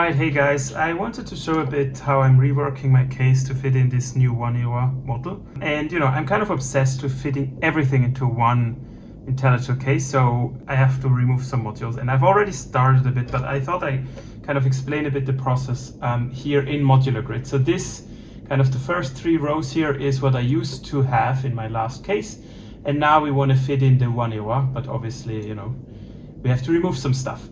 Alright, hey guys, I wanted to show a bit how I'm reworking my case to fit in this new Oneiroi model. And I'm kind of obsessed with fitting everything into one intelligible case, so I have to remove some modules. And I've already started a bit, but I thought I kind of explain a bit the process here in Modular Grid. So this, kind of the first 3 rows here is what I used to have in my last case. And now we want to fit in the Oneiroi, but obviously, we have to remove some stuff.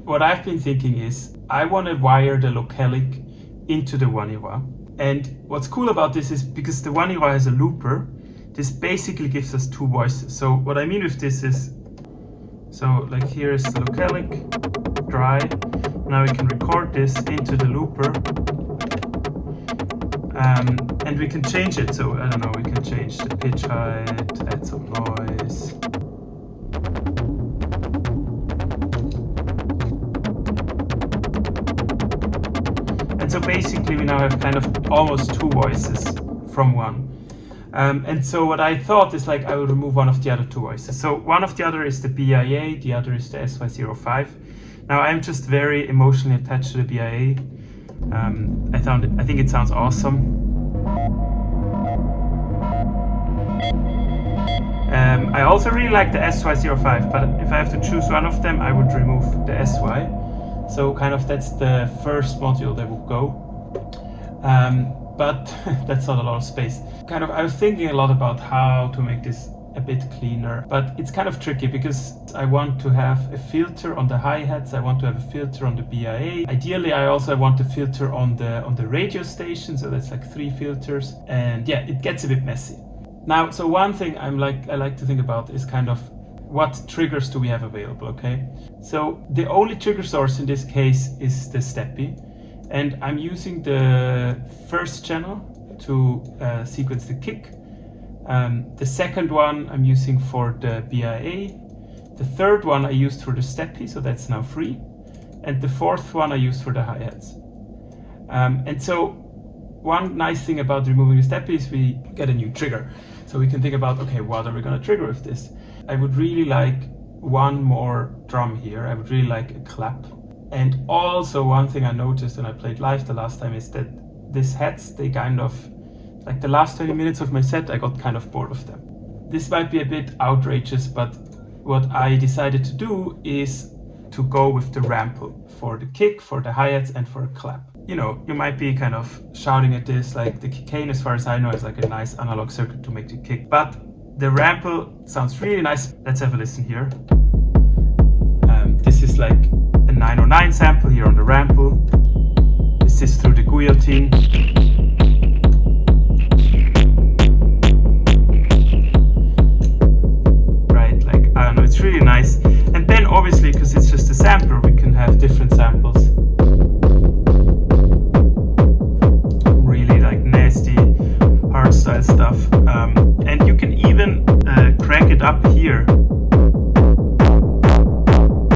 What I've been thinking is I want to wire the Locquelic into the Oneiroi. And what's cool about this is because the Oneiroi has a looper, this basically gives us 2 voices. So what I mean with this is, so like here is the Locquelic, dry. Now we can record this into the looper. And we can change it. So I don't know, we can change the pitch height, add some noise. So basically we now have kind of almost 2 voices from one. And so what I thought is like I will remove one of the other 2 voices. So one of the other is the BIA, the other is the SY05. Now I'm just very emotionally attached to the BIA. I think it sounds awesome. I also really like the SY05, but if I have to choose one of them, I would remove the SY. So kind of that's the first module that will go, but that's not a lot of space. Kind of I was thinking a lot about how to make this a bit cleaner, but it's kind of tricky because I want to have a filter on the hi-hats, I want to have a filter on the BIA. Ideally I also want a filter on the radio station, so that's like 3 filters, and yeah, it gets a bit messy. Now, so one thing I like to think about is kind of what triggers do we have available, okay? So the only trigger source in this case is the Steppy, and I'm using the first channel to sequence the kick. The second one I'm using for the BIA. The third one I used for the Steppy, so that's now free. And the fourth one I used for the hi-hats. And so one nice thing about removing the Steppy is we get a new trigger. So we can think about, okay, what are we gonna trigger with this? I would really like one more drum here. I would really like a clap. And also one thing I noticed when I played live the last time is that these hats, they kind of, like the last 20 minutes of my set, I got kind of bored of them. This might be a bit outrageous, but what I decided to do is to go with the Rample for the kick, for the hi-hats, and for a clap. You might be kind of shouting at this, like the Chicane, as far as I know, is like a nice analog circuit to make the kick. But the Rample sounds really nice. Let's have a listen here. This is like a 909 sample here on the Rample. This is through the guillotine. Right, like, I don't know, it's really nice. And then obviously, because it's just a sampler, we can have different samples. Really like nasty, hardstyle stuff. And you can even crank it up here.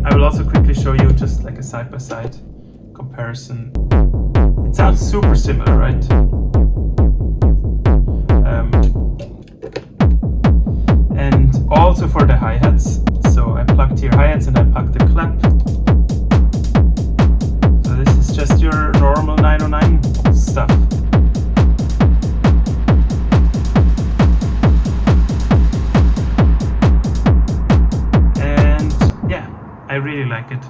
I will also quickly show you just like a side-by-side comparison. It sounds super similar, right? And also for the hi-hats. So I plugged here hi-hats and I plugged the clap. So this is just your normal 909 stuff. I really like it.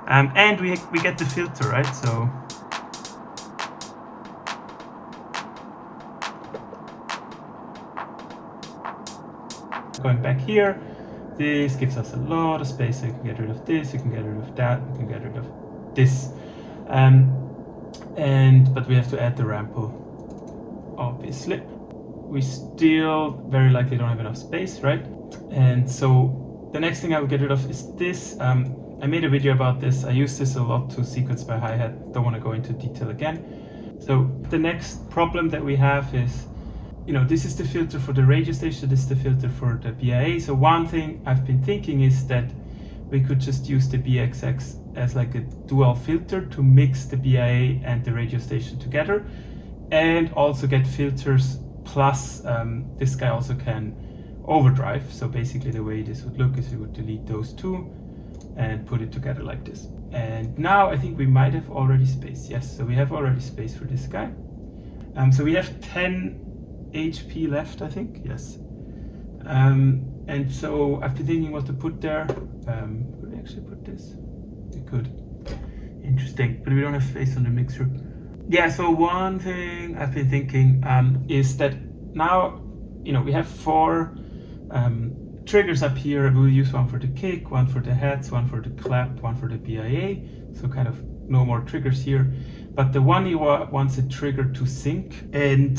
And we get the filter, right? So going back here, this gives us a lot of space. So you can get rid of this, you can get rid of that, you can get rid of this. But we have to add the Rample, obviously. We still very likely don't have enough space, right? And so the next thing I will get rid of is this. I made a video about this. I use this a lot to sequence my hi-hat. Don't want to go into detail again. So the next problem that we have is, this is the filter for the radio station, this is the filter for the BIA. So one thing I've been thinking is that we could just use the BXX as like a dual filter to mix the BIA and the radio station together, and also get filters plus this guy also can overdrive. So basically the way this would look is we would delete those 2 and put it together like this. And now I think we might have already space. Yes, so we have already space for this guy. So we have 10 HP left, I think. Yes. And so I've been thinking what to put there. Could we actually put this? We could. Interesting, but we don't have space on the mixer. Yeah, so one thing I've been thinking is that now, you know, we have 4 triggers up here. We'll use one for the kick, one for the heads, one for the clap, one for the BIA. So kind of no more triggers here. But the Oneiroi wants a trigger to sync. And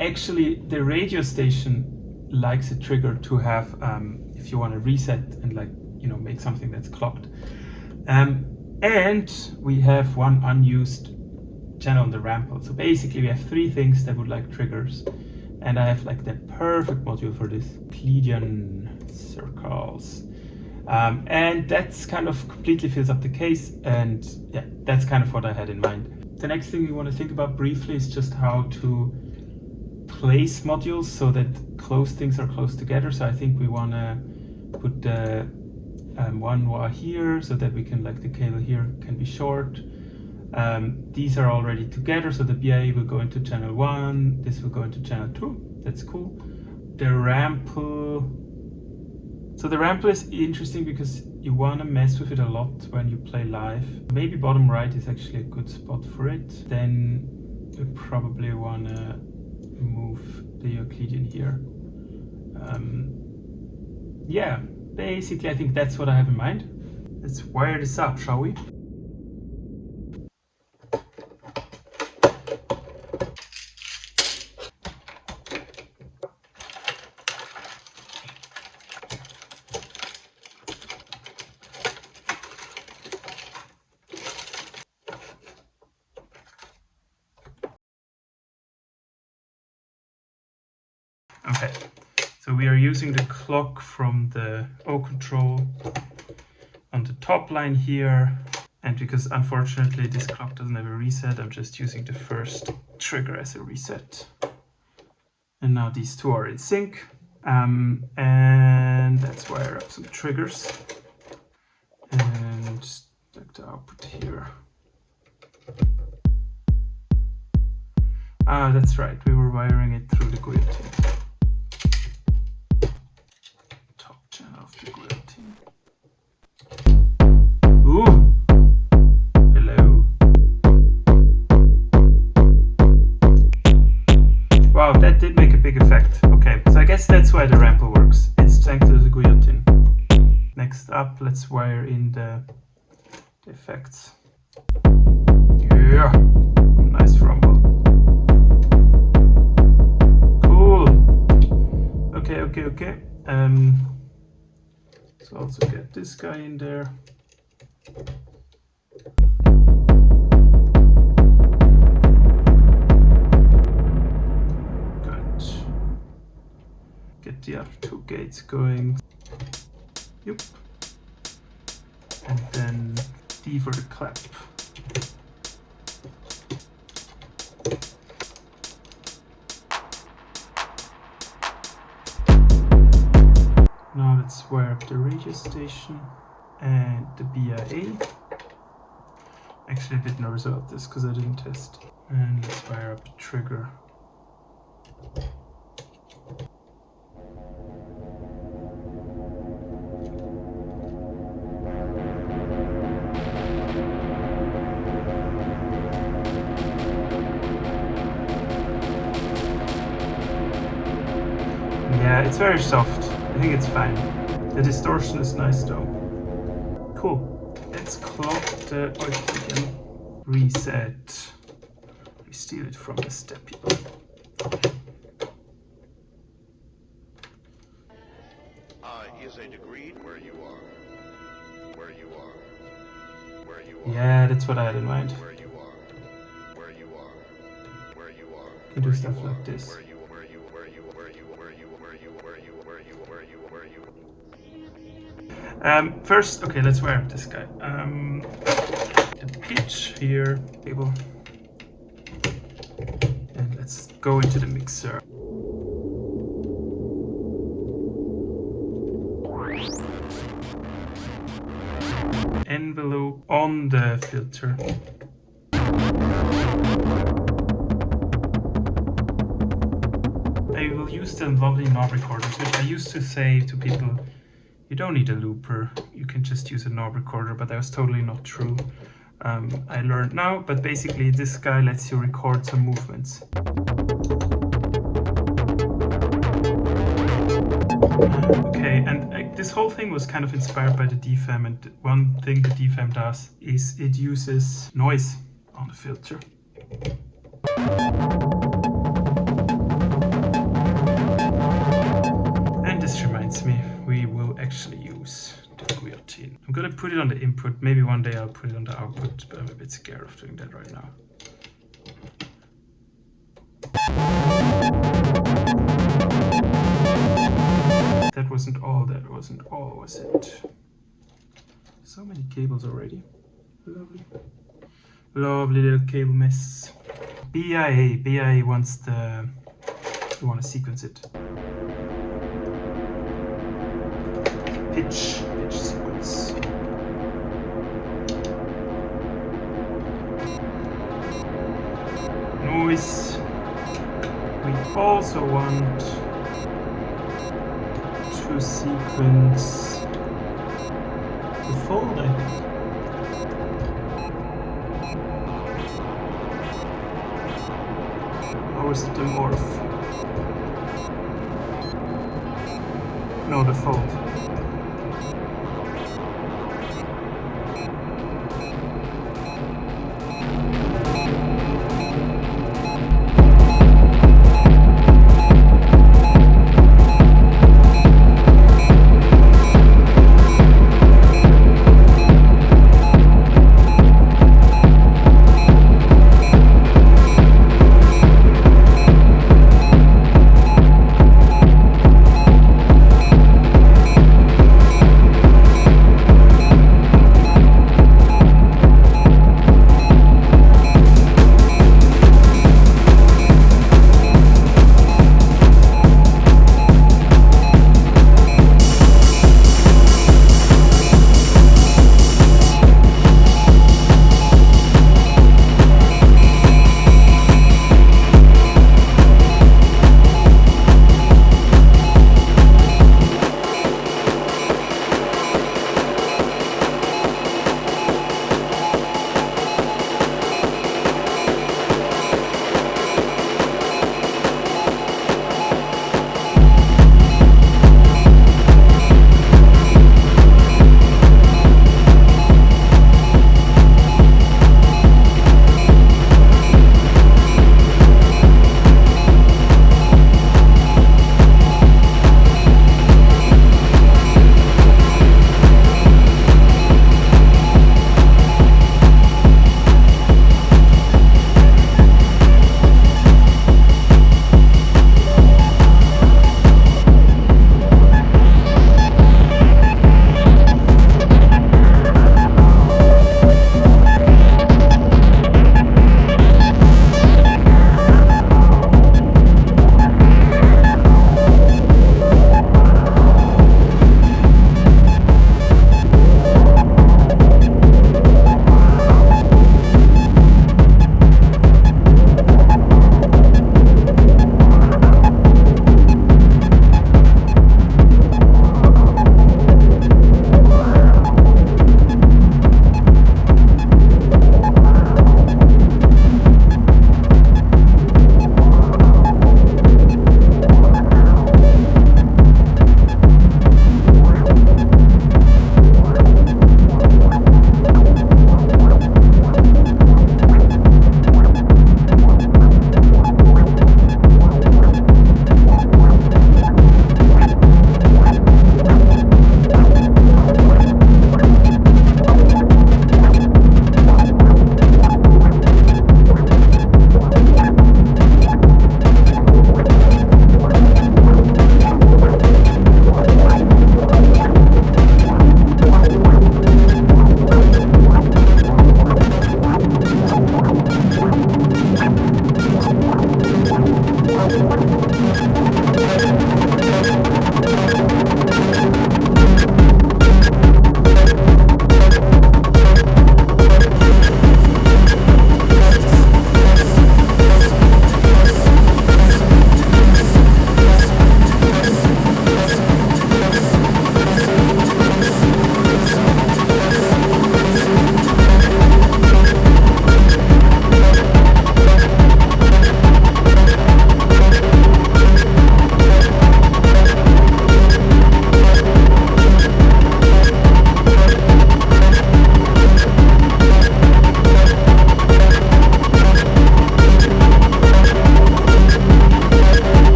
actually the radio station likes a trigger to have, if you want to reset and like, you know, make something that's clocked. And we have one unused channel on the Rample. So basically we have 3 things that would like triggers. And I have like the perfect module for this, Eucledian Circles. And that's kind of completely fills up the case. And yeah, that's kind of what I had in mind. The next thing we want to think about briefly is just how to place modules so that close things are close together. So I think we want to put the one wah here so that we can, like the cable here can be short. These are already together, so the BIA will go into channel 1, this will go into channel 2, that's cool. The Rample, so the Rample is interesting because you want to mess with it a lot when you play live. Maybe bottom right is actually a good spot for it. Then we probably want to move the Euclidean here. Yeah, basically I think that's what I have in mind. Let's wire this up, shall we? Okay, so we are using the clock from the O control on the top line here. And because unfortunately this clock doesn't have a reset, I'm just using the first trigger as a reset. And now these 2 are in sync. And let's wire up some triggers. And like the output here. Ah, that's right, we were wiring it through the guillotine. Ooh! Hello. Wow, that did make a big effect. Okay, so I guess that's why the Rample works. It's thanks to the guillotine. Next up, let's wire in the effects. Yeah! Nice rumble. Cool! Okay. So also get this guy in there. Good. Get the other 2 gates going. Yep. And then D for the clap. Now let's wire up the radio station and the BIA. Actually a bit nervous about this because I didn't test. And let's wire up the trigger. Yeah, it's very soft. I think it's fine. The distortion is nice though. Cool. Let's clock the Euclidean. Reset. We steal it from the Steppy. Is a degree where you are. Where you are. Where you are. Yeah, that's what I had in mind. Where you are. Where you are. Where you are. You can do stuff like this. First, okay, let's wire up this guy. The pitch here, cable, and let's go into the mixer. envelope on the filter. I will use the lovely knob recorders, which I used to say to people, you don't need a looper, you can just use a knob recorder, but that was totally not true. I learned now, but basically this guy lets you record some movements. Okay, and this whole thing was kind of inspired by the DFAM, and one thing the DFAM does is it uses noise on the filter. And this reminds me, we will actually use the guillotine. I'm gonna put it on the input, maybe one day I'll put it on the output, but I'm a bit scared of doing that right now. That wasn't all, was it? So many cables already. Lovely. Lovely little cable mess. BIA wants you want to sequence it. Pitch sequence. Noise. We also want to sequence the fold, I think. Or is it the morph? No, the fold.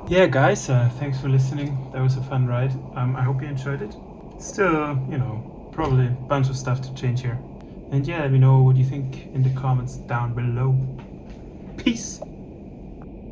Yeah, guys, thanks for listening. That was a fun ride. I hope you enjoyed it. Still, you know, probably a bunch of stuff to change here. And yeah, let me know what you think in the comments down below. Peace!